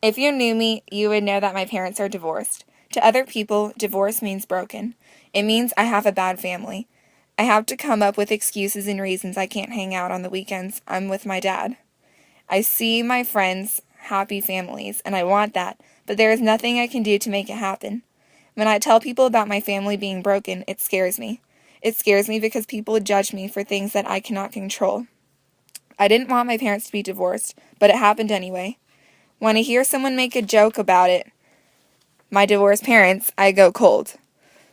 If you knew me, you would know that my parents are divorced. To other people, divorce means broken. It means I have a bad family. I have to come up with excuses and reasons I can't hang out on the weekends I'm with my dad. I see my friends' happy families, and I want that, but there is nothing I can do to make it happen. When I tell people about my family being broken, it scares me. It scares me because people judge me for things that I cannot control. I didn't want my parents to be divorced, but it happened anyway. When I hear someone make a joke about it, my divorced parents, I go cold.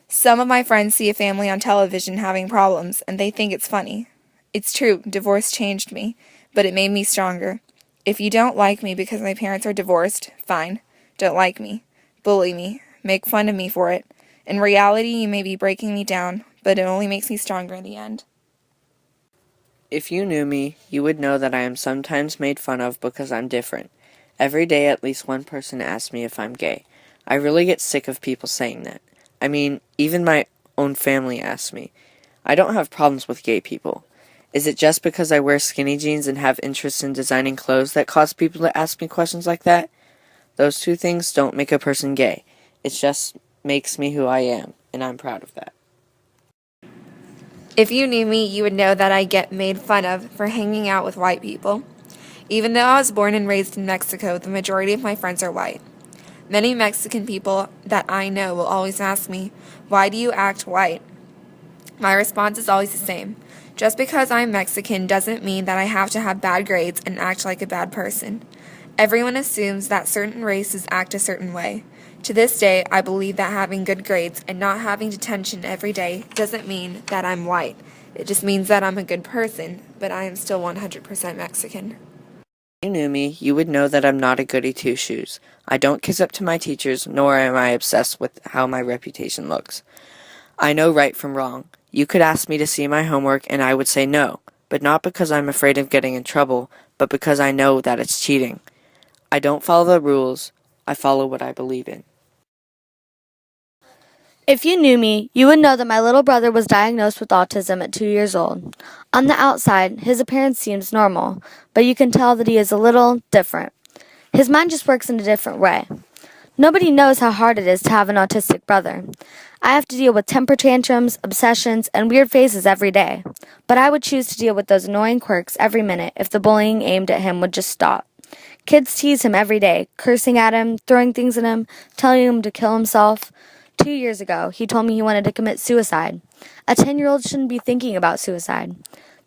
Some of my friends see a family on television having problems, and they think it's funny. It's true, divorce changed me, but it made me stronger. If you don't like me because my parents are divorced, fine. Don't like me. Bully me. Make fun of me for it. In reality, you may be breaking me down, but it only makes me stronger in the end. If you knew me, you would know that I am sometimes made fun of because I'm different. Every day at least one person asks me if I'm gay. I really get sick of people saying that. I mean, even my own family asks me. I don't have problems with gay people. Is it just because I wear skinny jeans and have interests in designing clothes that cause people to ask me questions like that? Those two things don't make a person gay. It just makes me who I am, and I'm proud of that. If you knew me, you would know that I get made fun of for hanging out with white people. Even though I was born and raised in Mexico, the majority of my friends are white. Many Mexican people that I know will always ask me, "Why do you act white?" My response is always the same. Just because I'm Mexican doesn't mean that I have to have bad grades and act like a bad person. Everyone assumes that certain races act a certain way. To this day, I believe that having good grades and not having detention every day doesn't mean that I'm white. It just means that I'm a good person, but I am still 100% Mexican. If you knew me, you would know that I'm not a goody two-shoes. I don't kiss up to my teachers, nor am I obsessed with how my reputation looks. I know right from wrong. You could ask me to see my homework and I would say no, but not because I'm afraid of getting in trouble, but because I know that it's cheating. I don't follow the rules, I follow what I believe in. If you knew me, you would know that my little brother was diagnosed with autism at 2 years old. On the outside, his appearance seems normal, but you can tell that he is a little different. His mind just works in a different way. Nobody knows how hard it is to have an autistic brother. I have to deal with temper tantrums, obsessions, and weird phases every day. But I would choose to deal with those annoying quirks every minute if the bullying aimed at him would just stop. Kids tease him every day, cursing at him, throwing things at him, telling him to kill himself. 2 years ago, he told me he wanted to commit suicide. A 10-year-old shouldn't be thinking about suicide.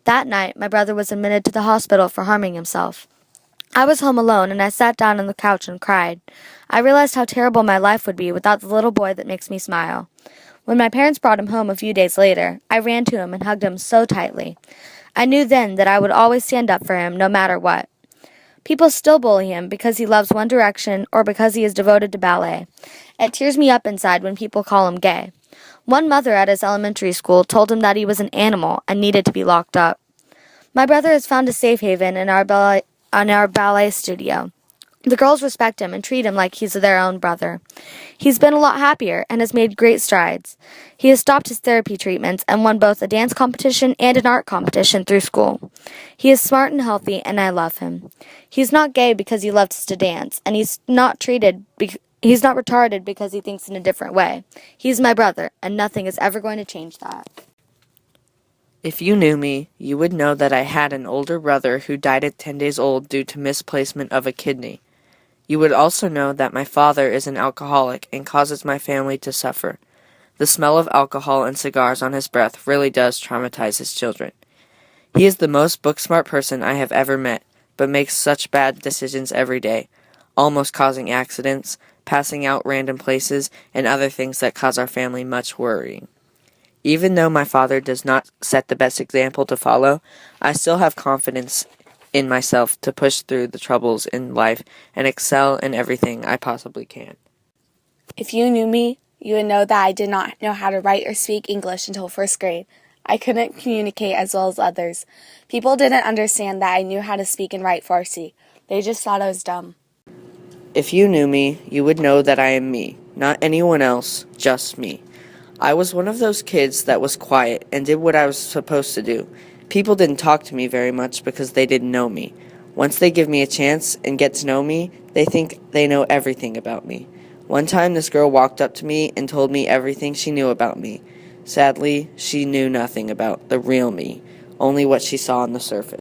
That night, my brother was admitted to the hospital for harming himself. I was home alone, and I sat down on the couch and cried. I realized how terrible my life would be without the little boy that makes me smile. When my parents brought him home a few days later, I ran to him and hugged him so tightly. I knew then that I would always stand up for him no matter what. People still bully him because he loves One Direction or because he is devoted to ballet. It tears me up inside when people call him gay. One mother at his elementary school told him that he was an animal and needed to be locked up. My brother has found a safe haven in our ballet studio. The girls respect him and treat him like he's their own brother. He's been a lot happier and has made great strides. He has stopped his therapy treatments and won both a dance competition and an art competition through school. He is smart and healthy, and I love him. He's not gay because he loves to dance, and he's not retarded because he thinks in a different way. He's my brother, and nothing is ever going to change that. If you knew me, you would know that I had an older brother who died at 10 days old due to misplacement of a kidney. You would also know that my father is an alcoholic and causes my family to suffer. The smell of alcohol and cigars on his breath really does traumatize his children. He is the most book-smart person I have ever met, but makes such bad decisions every day, almost causing accidents, passing out random places, and other things that cause our family much worrying. Even though my father does not set the best example to follow, I still have confidence in myself to push through the troubles in life and excel in everything I possibly can. If you knew me, you would know that I did not know how to write or speak English until first grade. I couldn't communicate as well as others. People didn't understand that I knew how to speak and write Farsi. They just thought I was dumb. If you knew me, you would know that I am me, not anyone else, just me. I was one of those kids that was quiet and did what I was supposed to do. People didn't talk to me very much because they didn't know me. Once they give me a chance and get to know me, they think they know everything about me. One time this girl walked up to me and told me everything she knew about me. Sadly, she knew nothing about the real me, only what she saw on the surface.